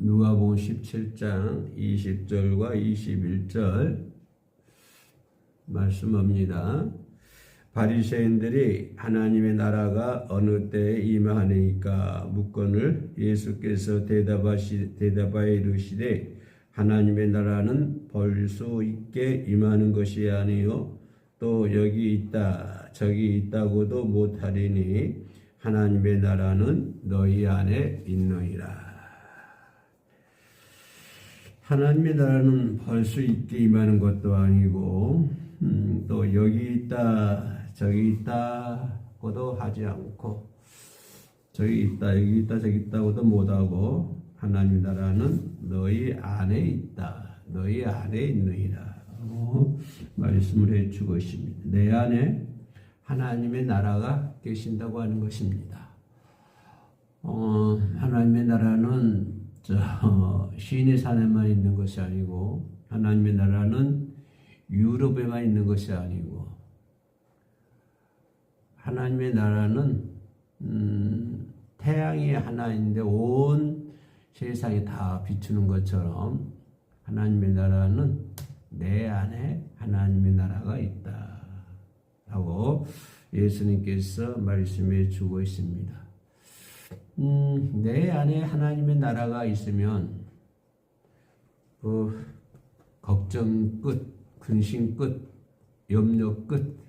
누가복음 17장 20절과 21절 말씀합니다. 바리새인들이 하나님의 나라가 어느 때에 임하니까 묻거늘 예수께서 대답하여 이르시되 하나님의 나라는 볼 수 있게 임하는 것이 아니요 또 여기 있다 저기 있다고도 못하리니 하나님의 나라는 너희 안에 있느니라. 하나님의 나라는 볼 수 있게 임하는 것도 아니고 또 여기 있다 저기 있다고도 하지 않고 저기 있다 여기 있다 저기 있다고도 못하고 하나님의 나라는 너희 안에 있다 너희 안에 있느니라 말씀을 해주고 있습니다. 내 안에 하나님의 나라가 계신다고 하는 것입니다. 하나님의 나라는 시내 산에만 있는 것이 아니고 하나님의 나라는 유럽에만 있는 것이 아니고 하나님의 나라는 태양이 하나 있는데 온 세상이 다 비추는 것처럼 하나님의 나라는 내 안에 하나님의 나라가 있다 라고 예수님께서 말씀해 주고 있습니다. 내 안에 하나님의 나라가 있으면 걱정 끝, 근심 끝, 염려 끝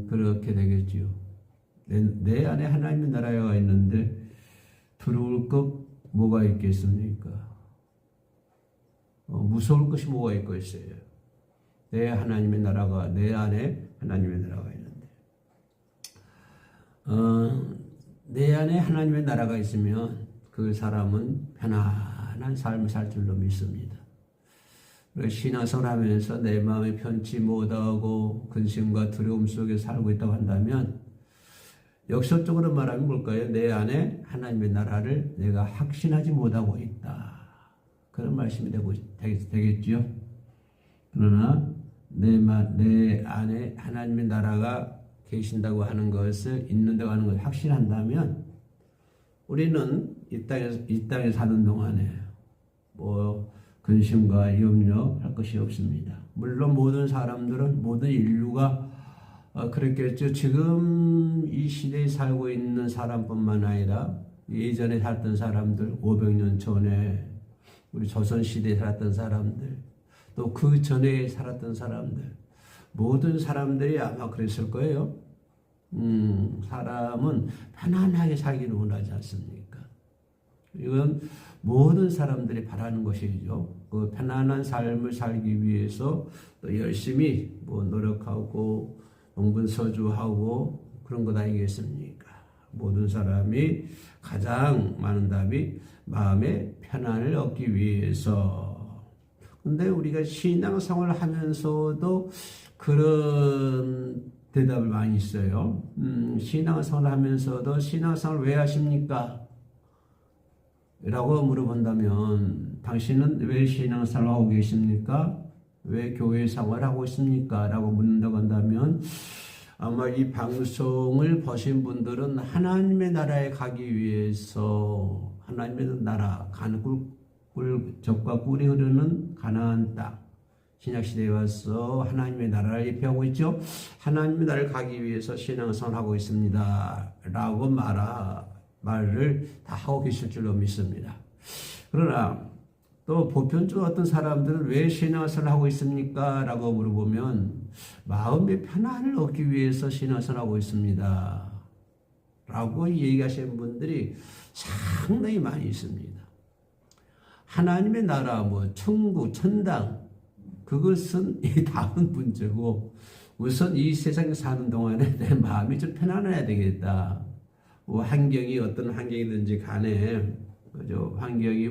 그렇게 되겠지요. 내 안에 하나님의 나라가 있는데 두려울 것 뭐가 있겠습니까? 무서울 것이 뭐가 있겠어요? 내 하나님의 나라가 내 안에 하나님의 나라가 있는데 내 안에 하나님의 나라가 있으면 그 사람은 편안한 삶을 살 줄로 믿습니다. 신앙생활 하면서 내 마음이 편치 못하고 근심과 두려움 속에 살고 있다고 한다면 역설적으로 말하면 뭘까요? 내 안에 하나님의 나라를 내가 확신하지 못하고 있다. 그런 말씀이 되겠죠. 그러나 내 안에 하나님의 나라가 계신다고 하는 것을 있는다고 하는 것을 확신한다면 우리는 이 땅에 사는 동안에 근심과 염려할 것이 없습니다. 물론 모든 사람들은 모든 인류가 그랬겠죠. 지금 이 시대에 살고 있는 사람뿐만 아니라 예전에 살던 사람들 500년 전에 우리 조선시대에 살았던 사람들 또 그 전에 살았던 사람들 모든 사람들이 아마 그랬을 거예요. 사람은 편안하게 살기를 원하지 않습니까? 이건 모든 사람들이 바라는 것이죠. 그 편안한 삶을 살기 위해서 또 열심히 노력하고 동분서주하고 그런 것 아니겠습니까? 모든 사람이 가장 많은 답이 마음의 편안을 얻기 위해서. 근데 우리가 신앙생활을 하면서도 그런 대답을 많이 있어요. 신앙생활을 하면서도 신앙생활을 왜 하십니까? 라고 물어본다면 당신은 왜 신앙생활을 하고 계십니까? 왜 교회 생활을 하고 있습니까? 라고 묻는다고 한다면 아마 이 방송을 보신 분들은 하나님의 나라에 가기 위해서 하나님의 나라 젖과 꿀이 흐르는 가나안 땅 신약시대에 와서 하나님의 나라를 예표하고 있죠. 하나님의 나라를 가기 위해서 신앙생활을 하고 있습니다 라고 말을 다 하고 계실 줄로 믿습니다. 그러나 또 보편적으로 어떤 사람들은 왜 신앙생활을 하고 있습니까? 라고 물어보면 마음의 편안을 얻기 위해서 신앙생활을 하고 있습니다 라고 얘기하시는 분들이 상당히 많이 있습니다. 하나님의 나라, 천국, 천당 그것은 이 다음 문제고 우선 이 세상에 사는 동안에 내 마음이 좀 편안해야 되겠다. 환경이 어떤 환경이든지 간에 그죠? 환경이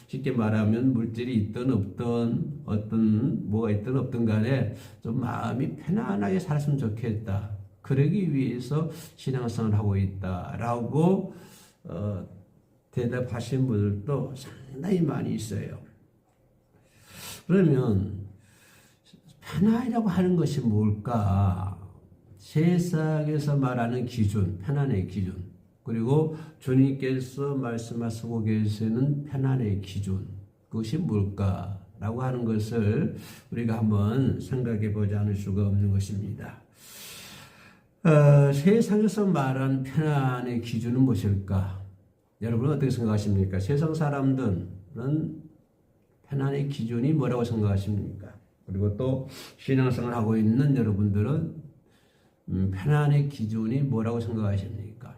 쉽게 말하면 물질이 있든 없든 뭐가 있든 없든 간에 좀 마음이 편안하게 살았으면 좋겠다. 그러기 위해서 신앙생활을 하고 있다라고 대답하신 분들도 상당히 많이 있어요. 그러면 편안이라고 하는 것이 뭘까? 세상에서 말하는 기준, 편안의 기준. 그리고 주님께서 말씀하시고 계시는 편안의 기준, 그것이 뭘까라고 하는 것을 우리가 한번 생각해 보지 않을 수가 없는 것입니다. 세상에서 말하는 편안의 기준은 무엇일까? 여러분은 어떻게 생각하십니까? 세상 사람들은 편안의 기준이 뭐라고 생각하십니까? 그리고 또 신앙생활을 하고 있는 여러분들은 편안의 기준이 뭐라고 생각하십니까?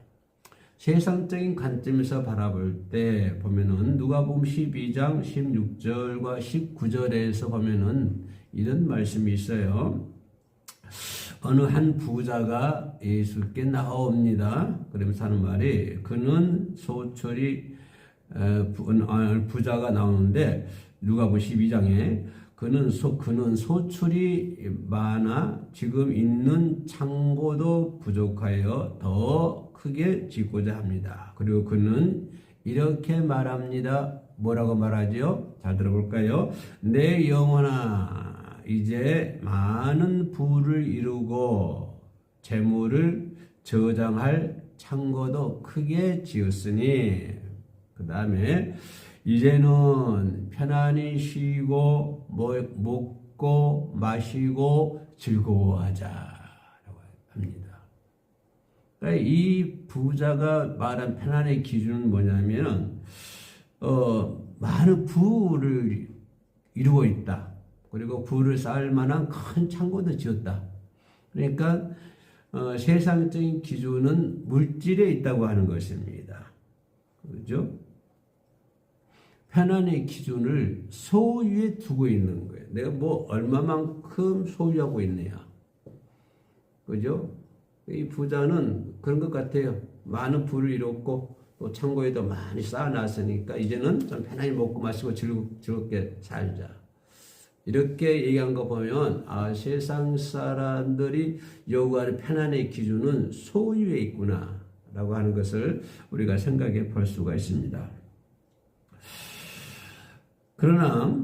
세상적인 관점에서 바라볼 때 보면은 누가복음 12장 16절과 19절에서 보면은 이런 말씀이 있어요. 어느 한 부자가 예수께 나옵니다. 그러면서 하는 말이 그는 소출이 부자가 나오는데 누가복음 12장에 그는 소출이 많아 지금 있는 창고도 부족하여 더 크게 짓고자 합니다. 그리고 그는 이렇게 말합니다. 뭐라고 말하죠? 잘 들어볼까요? 내 영혼아 이제 많은 부를 이루고 재물을 저장할 창고도 크게 지었으니 그 다음에 이제는 편안히 쉬고 먹고 마시고 즐거워하자라고 합니다. 그러니까 이 부자가 말한 편안의 기준은 뭐냐면 많은 부를 이루고 있다. 그리고 부를 쌓을 만한 큰 창고도 지었다. 그러니까 세상적인 기준은 물질에 있다고 하는 것입니다. 그렇죠? 편안의 기준을 소유에 두고 있는 거예요. 내가 뭐 얼마만큼 소유하고 있느냐. 그죠? 이 부자는 그런 것 같아요. 많은 부를 이뤘고 또 창고에도 많이 쌓아놨으니까 이제는 좀 편안히 먹고 마시고 즐겁게 살자. 이렇게 얘기한 거 보면 세상 사람들이 요구하는 편안의 기준은 소유에 있구나 라고 하는 것을 우리가 생각해 볼 수가 있습니다. 그러나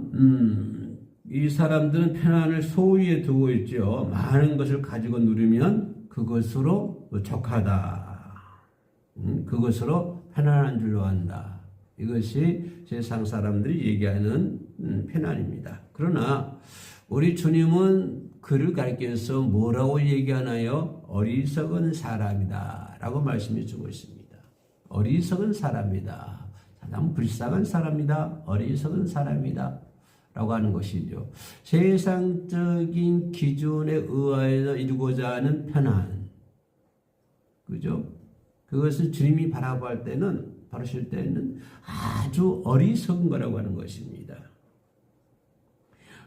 이 사람들은 편안을 소유에 두고 있죠. 많은 것을 가지고 누리면 그것으로 족하다. 그것으로 편안한 줄로 안다. 이것이 세상 사람들이 얘기하는 편안입니다. 그러나 우리 주님은 그를 가리켜서 뭐라고 얘기하나요? 어리석은 사람이다 라고 말씀해 주고 있습니다. 어리석은 사람이다. 사람 불쌍한 사람이다. 어리석은 사람이다. 라고 하는 것이죠. 세상적인 기준에 의하여 이루고자 하는 편안. 그죠? 그것을 주님이 바라볼 때는, 바라실 때는 아주 어리석은 거라고 하는 것입니다.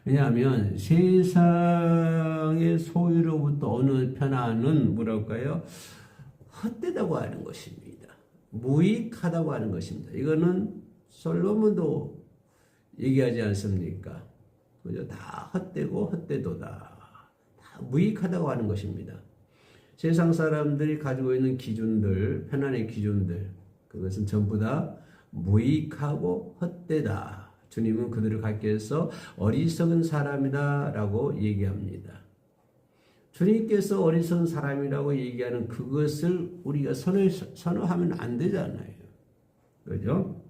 왜냐하면 세상의 소유로부터 오는 편안은 뭐랄까요? 헛되다고 하는 것입니다. 무익하다고 하는 것입니다. 이거는 솔로몬도 얘기하지 않습니까? 그죠? 다 헛되고 헛되도다. 다 무익하다고 하는 것입니다. 세상 사람들이 가지고 있는 기준들, 편안의 기준들, 그것은 전부 다 무익하고 헛되다. 주님은 그들을 가리켜서 어리석은 사람이다 라고 얘기합니다. 주님께서 어리석은 사람이라고 얘기하는 그것을 우리가 선호하면 안 되잖아요. 그죠?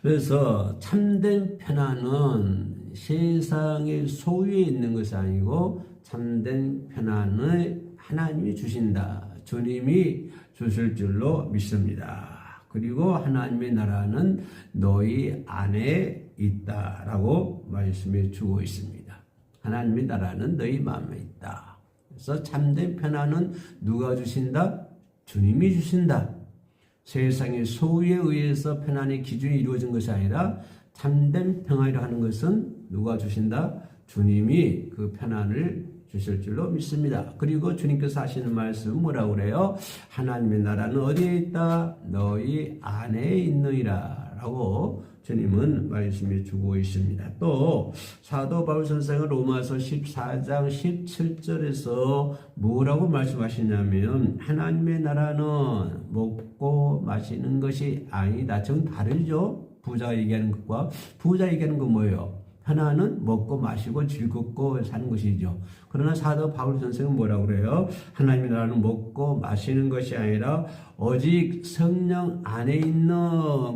그래서 참된 편안은 세상의 소유에 있는 것이 아니고 참된 편안을 하나님이 주신다. 주님이 주실 줄로 믿습니다. 그리고 하나님의 나라는 너희 안에 있다라고 말씀해 주고 있습니다. 하나님의 나라는 너희 마음에 있다. 그래서 참된 편안은 누가 주신다? 주님이 주신다. 세상의 소유에 의해서 편안의 기준이 이루어진 것이 아니라 참된 평안이라 하는 것은 누가 주신다? 주님이 그 편안을 주실 줄로 믿습니다. 그리고 주님께서 하시는 말씀은 뭐라고 그래요? 하나님의 나라는 어디에 있다? 너희 안에 있느니라 라고 주님은 말씀해 주고 있습니다. 또 사도 바울 선생은 로마서 14장 17절에서 뭐라고 말씀하시냐면 하나님의 나라는 먹고 마시는 것이 아니다. 좀 다르죠? 부자 얘기하는 것과 부자 얘기하는 건 뭐예요? 편안은 먹고 마시고 즐겁고 사는 것이죠. 그러나 사도 바울 선생은 뭐라고 그래요? 하나님의 나라는 먹고 마시는 것이 아니라 오직 성령 안에 있는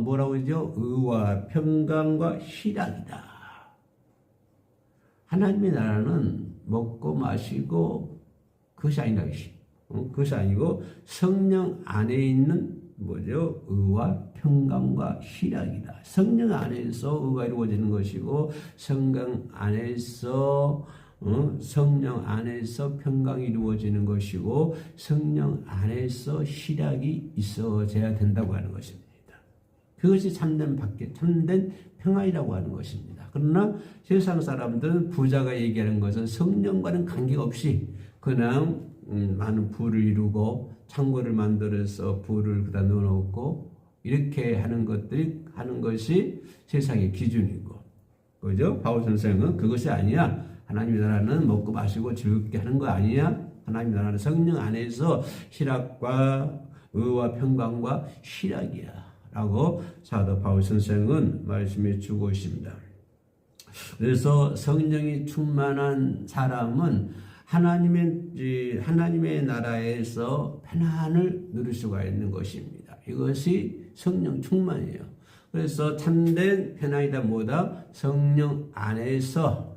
뭐라고 그러죠? 의와 평강과 희락이다. 하나님의 나라는 먹고 마시고 그것이 아니다. 그것이 아니고 성령 안에 있는 뭐죠? 의와 평강과 희락이다. 성령 안에서 의가 이루어지는 것이고 성령 안에서 평강이 이루어지는 것이고 성령 안에서 희락이 있어져야 된다고 하는 것입니다. 그것이 참된 평안이라고 하는 것입니다. 그러나 세상 사람들은 부자가 얘기하는 것은 성령과는 관계없이 그냥 많은 부를 이루고 창고를 만들어서 부를 그다 넣어놓고 이렇게 하는 것이 세상의 기준이고, 그죠? 바울 선생은 그것이 아니야. 하나님의 나라는 먹고 마시고 즐겁게 하는 거 아니야. 하나님의 나라는 성령 안에서 희락과 의와 평강과 희락이야. 라고 사도 바울 선생은 말씀해 주고 있습니다. 그래서 성령이 충만한 사람은 하나님의 나라에서 편안을 누릴 수가 있는 것입니다. 이것이 성령 충만이에요. 그래서 참된 편안이다 뭐다? 성령 안에서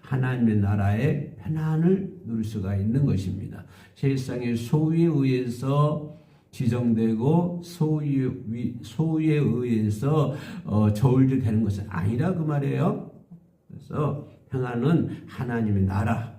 하나님의 나라의 편안을 누릴 수가 있는 것입니다. 세상의 소위에 의해서 지정되고 소위에 의해서 저울질되는 것은 아니라 그 말이에요. 그래서 평안은 하나님의 나라.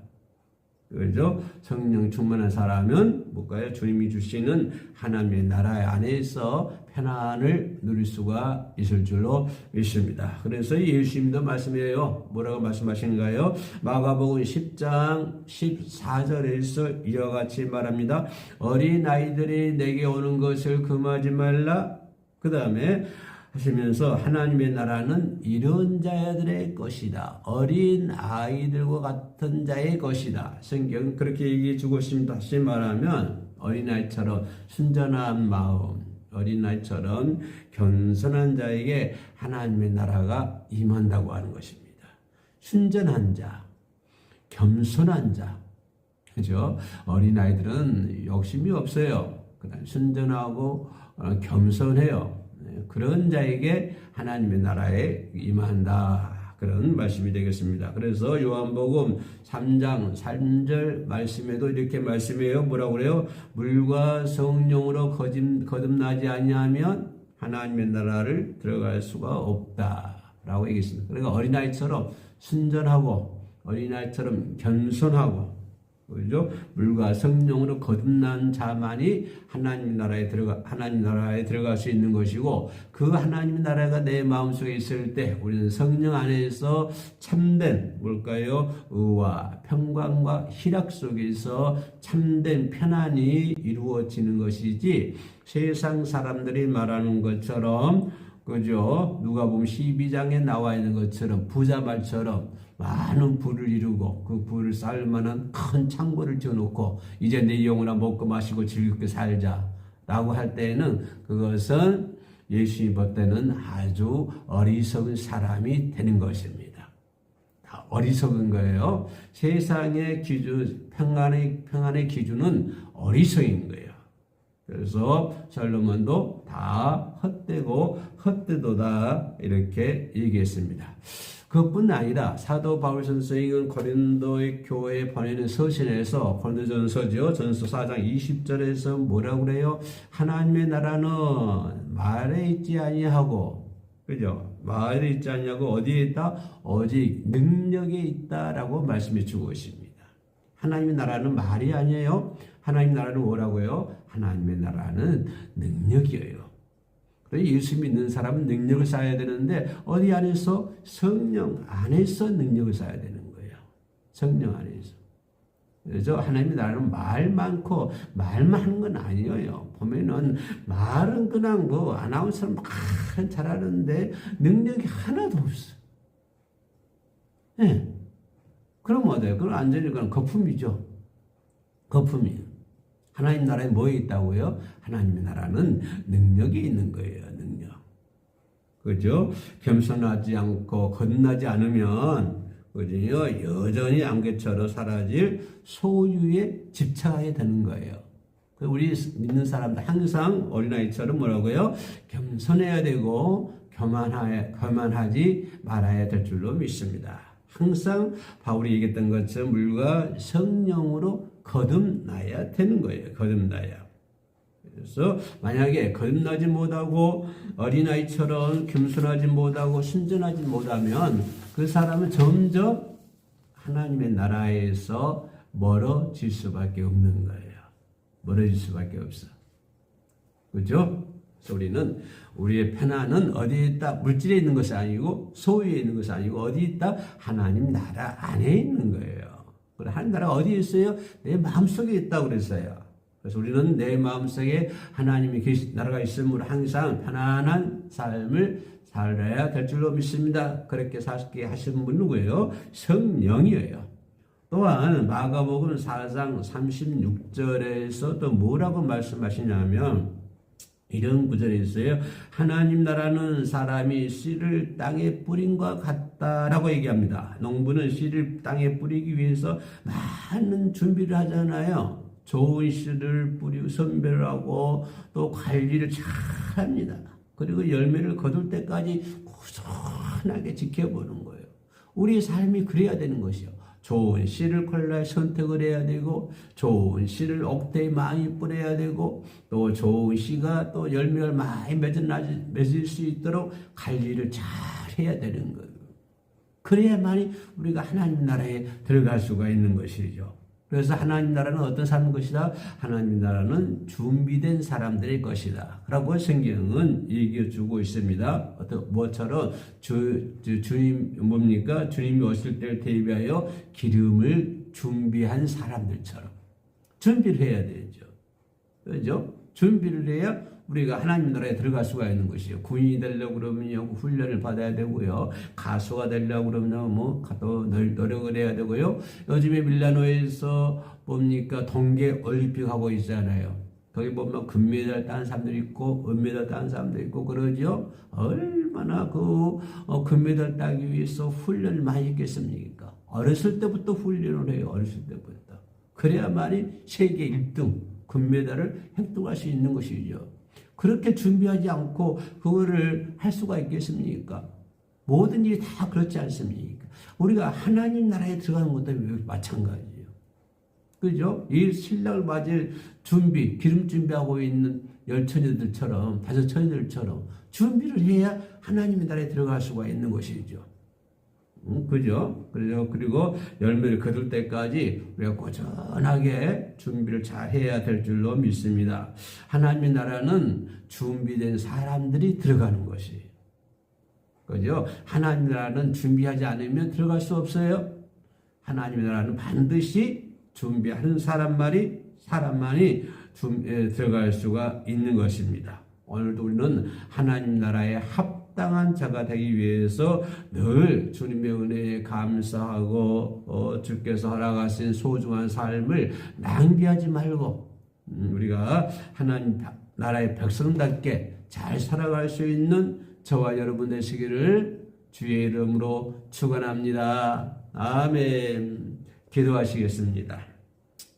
그죠? 성령 충만한 사람은 뭘까요? 주님이 주시는 하나님의 나라 안에서 편안을 누릴 수가 있을 줄로 믿습니다. 그래서 예수님도 말씀해요. 뭐라고 말씀하시는가요? 마가복음 10장 14절에서 이와 같이 말합니다. 어린 아이들이 내게 오는 것을 금하지 말라. 그 다음에 하시면서 하나님의 나라는 이런 자들의 것이다. 어린 아이들과 같은 자의 것이다. 성경은 그렇게 얘기해 주고 있습니다. 다시 말하면 어린아이처럼 순전한 마음, 어린아이처럼 겸손한 자에게 하나님의 나라가 임한다고 하는 것입니다. 순전한 자, 겸손한 자. 그죠? 어린아이들은 욕심이 없어요. 그다음 순전하고 겸손해요. 그런 자에게 하나님의 나라에 임한다. 그런 말씀이 되겠습니다. 그래서 요한복음 3장 3절 말씀에도 이렇게 말씀해요. 뭐라고 그래요? 물과 성령으로 거듭나지 아니하면 하나님의 나라를 들어갈 수가 없다. 라고 얘기했습니다. 그러니까 어린아이처럼 순전하고 어린아이처럼 겸손하고 그죠? 물과 성령으로 거듭난 자만이 하나님 나라에 들어갈 수 있는 것이고, 그 하나님 나라가 내 마음속에 있을 때 우리는 성령 안에서 참된 뭘까요? 의와 평강과 희락 속에서 참된 편안이 이루어지는 것이지, 세상 사람들이 말하는 것처럼, 그죠? 누가복음 12장에 나와 있는 것처럼 부자 말처럼 많은 부를 이루고 그 부를 쌓을 만한 큰 창고를 지어놓고 이제 내 영혼아 먹고 마시고 즐겁게 살자라고 할 때에는 그것은 예수님 볼 때는 아주 어리석은 사람이 되는 것입니다. 다 어리석은 거예요. 세상의 기준, 평안의 기준은 어리석인 거예요. 그래서 솔로몬도 다 헛되고 헛되도다 이렇게 얘기했습니다. 그것뿐 아니라 사도 바울 선생은 고린도의 교회에 보내는 서신에서 고린도전서죠. 전서 4장 20절에서 뭐라고 그래요? 하나님의 나라는 말에 있지 아니하고, 그죠? 말에 있지 아니하고 어디에 있다? 오직 능력에 있다라고 말씀해 주고 있습니다. 하나님의 나라는 말이 아니에요. 하나님의 나라는 뭐라고요? 하나님의 나라는 능력이에요. 예수 믿는 사람은 능력을 쌓아야 되는데 어디 안에서? 성령 안에서 능력을 쌓아야 되는 거예요. 성령 안에서. 그래서 하나님의 나라는 말 많고 말만 하는 건 아니에요. 보면은 말은 그냥 뭐 아나운서는 막 잘하는데 능력이 하나도 없어. 네. 그럼 어때요? 그건 완전히 그냥 거품이죠. 거품이에요. 하나님 나라에 뭐 있다고요? 하나님의 나라는 능력이 있는 거예요. 능력. 그죠? 겸손하지 않고 거듭나지 않으면 그죠? 여전히 안개처럼 사라질 소유에 집착하게 되는 거예요. 우리 믿는 사람들 항상 어린아이처럼 뭐라고요? 겸손해야 되고 교만하지 말아야 될 줄로 믿습니다. 항상 바울이 얘기했던 것처럼 물과 성령으로 거듭나야 되는 거예요. 거듭나야. 그래서 만약에 거듭나지 못하고 어린아이처럼 겸손하지 못하고 순전하지 못하면 그 사람은 점점 하나님의 나라에서 멀어질 수밖에 없는 거예요. 멀어질 수밖에 없어. 그죠? 그래서 우리는 우리의 편안은 어디에 있다? 물질에 있는 것이 아니고 소유에 있는 것이 아니고 어디에 있다? 하나님 나라 안에 있는 거예요. 하나님 나라가 어디에 있어요? 내 마음속에 있다고 그랬어요. 그래서 우리는 내 마음속에 하나님이 나라가 있으므로 항상 편안한 삶을 살아야 될 줄로 믿습니다. 그렇게 살게 하신 분 누구예요? 성령이에요. 또한 마가복음 4장 36절에서 또 뭐라고 말씀하시냐면 이런 구절이 있어요. 하나님 나라는 사람이 씨를 땅에 뿌린과 같다라고 얘기합니다. 농부는 씨를 땅에 뿌리기 위해서 많은 준비를 하잖아요. 좋은 씨를 뿌리고 선별을 하고 또 관리를 잘 합니다. 그리고 열매를 거둘 때까지 꾸준하게 지켜보는 거예요. 우리의 삶이 그래야 되는 것이요. 좋은 씨를 골라 선택을 해야 되고 좋은 씨를 옥대에 많이 뿌려야 되고 또 좋은 씨가 또 열매를 많이 맺을 수 있도록 관리를 잘 해야 되는 거예요. 그래야만이 우리가 하나님 나라에 들어갈 수가 있는 것이죠. 그래서 하나님 나라는 어떤 사람의 것이다? 하나님 나라는 준비된 사람들의 것이다 라고 성경은 얘기해 주고 있습니다. 뭐처럼 주님 뭡니까? 주님이 오실 때를 대비하여 기름을 준비한 사람들처럼 준비를 해야 되죠. 그죠? 준비를 해야 우리가 하나님 나라에 들어갈 수가 있는 것이요. 군인이 되려고 그러면요, 훈련을 받아야 되고요. 가수가 되려고 그러면 또 노력을 해야 되고요. 요즘에 밀라노에서 뭡니까? 동계 올림픽 하고 있잖아요. 거기 보면 금메달 딴 사람들 있고, 은메달 딴 사람도 있고, 그러죠? 얼마나 금메달 따기 위해서 훈련을 많이 했겠습니까? 어렸을 때부터 훈련을 해요. 어렸을 때부터. 그래야만이 세계 1등 금메달을 획득할 수 있는 것이죠. 그렇게 준비하지 않고 그거를 할 수가 있겠습니까? 모든 일이 다 그렇지 않습니까? 우리가 하나님 나라에 들어가는 것도 마찬가지예요. 그죠? 이 신랑을 맞을 준비, 기름 준비하고 있는 10처녀들처럼, 5처녀들처럼 준비를 해야 하나님의 나라에 들어갈 수가 있는 것이죠. 그죠? 그리고 열매를 거둘 때까지 우리가 꾸준하게 준비를 잘 해야 될 줄로 믿습니다. 하나님의 나라는 준비된 사람들이 들어가는 것이에요. 그죠? 하나님의 나라는 준비하지 않으면 들어갈 수 없어요. 하나님의 나라는 반드시 준비하는 사람만이 들어갈 수가 있는 것입니다. 오늘도 우리는 하나님 나라의 합당한 자가 되기 위해서 늘 주님의 은혜에 감사하고 주께서 허락하신 소중한 삶을 낭비하지 말고 우리가 하나님 나라의 백성답게 잘 살아갈 수 있는 저와 여러분 되시기를 주의 이름으로 축원합니다. 아멘. 기도하시겠습니다.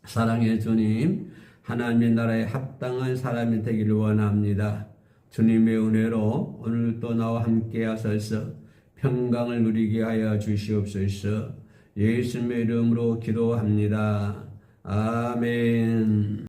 사랑의 주님, 하나님의 나라에 합당한 사람이 되기를 원합니다. 주님의 은혜로 오늘도 나와 함께 하소서 평강을 누리게 하여 주시옵소서. 예수님의 이름으로 기도합니다. 아멘.